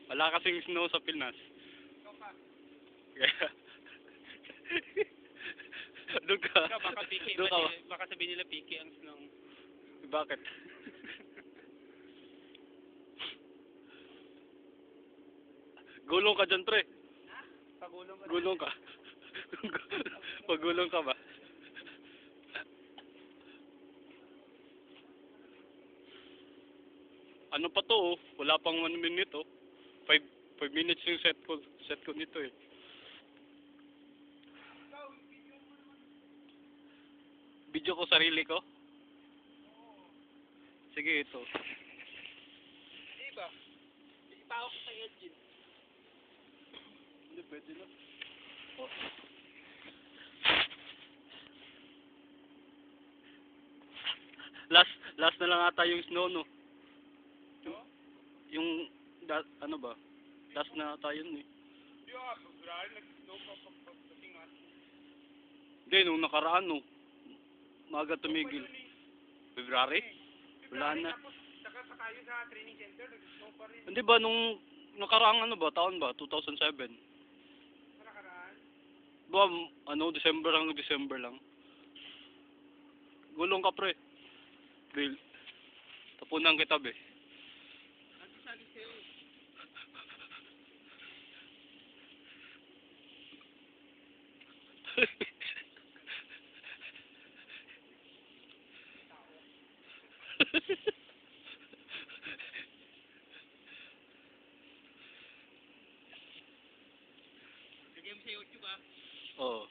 Wala kasing snow sa Pinas. Kaya... Doon ka. Baka piki, Doon ka. baka sabihin nila piki ang snow. Bakit? Gulong ka dyan, pre. Pagulong ka. Gulong ka. Pagulong ka ba? Ano pa to, oh? Wala pang 1 minute, oh. 5 minutes yung set ko nito, eh. Video ko sarili ko? Sige, ito. Diba? Ipawak ko sa engine. Hindi, pwede na. Oh. Last na lang ata yung snow, no? Yung ano ba? Last na ata yun, eh. Hindi, nung nakaraan, no? Maaga tumigil. February? Wala na. Saka tayo sa training center, nag-snow pa rin. Hindi ba, nung nakaraang ano ba? Taon ba? 2007? Nakaraan? Ba, ano, December lang. Gulong ka, pre. Grill. Tapunan kita, be. Ano sabi sa'yo? Lagyan mo sa YouTube, ah. Oo.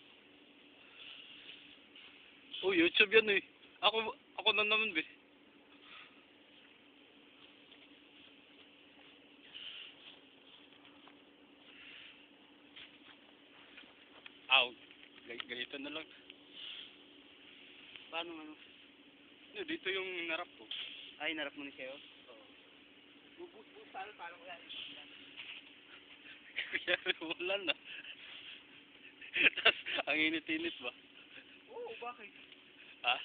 Oh, YouTube yan, eh. Ako na naman, be. Aw, ganito na lang. Paano ano? Dito yung narap ko. Ay, narap mo ni Seo? Oo. Bubusan, paano kaya? Kaya wala na. Tapos, ang init-init ba? Oo, bakit? Ha?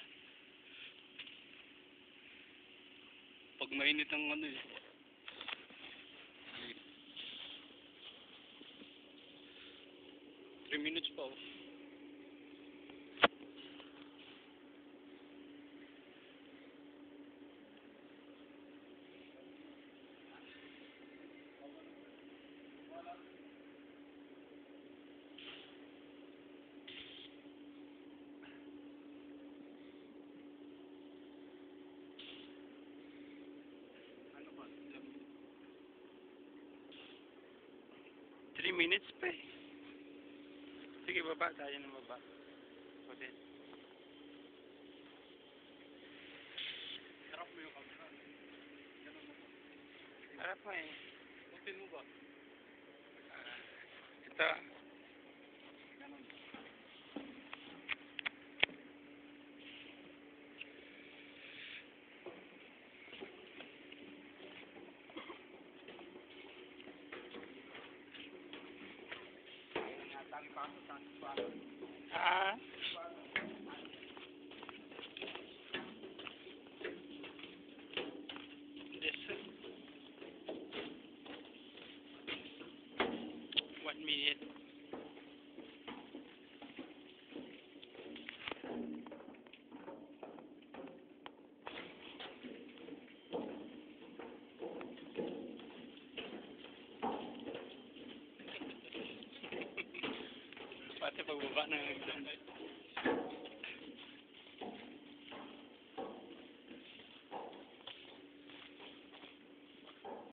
Pag mainit ang ano, eh. 3 minutes pa, oh. Ano ba? 3 minutes pa, eh. Sige, baba tayo ng baba. Okay. Harap mo yung camera. Ganun mo ba? Harap mo eh. Putin mo ba? Ito. Ganun. Ah. Yes, sir. 1 minute. Pati pagbaba ng exam.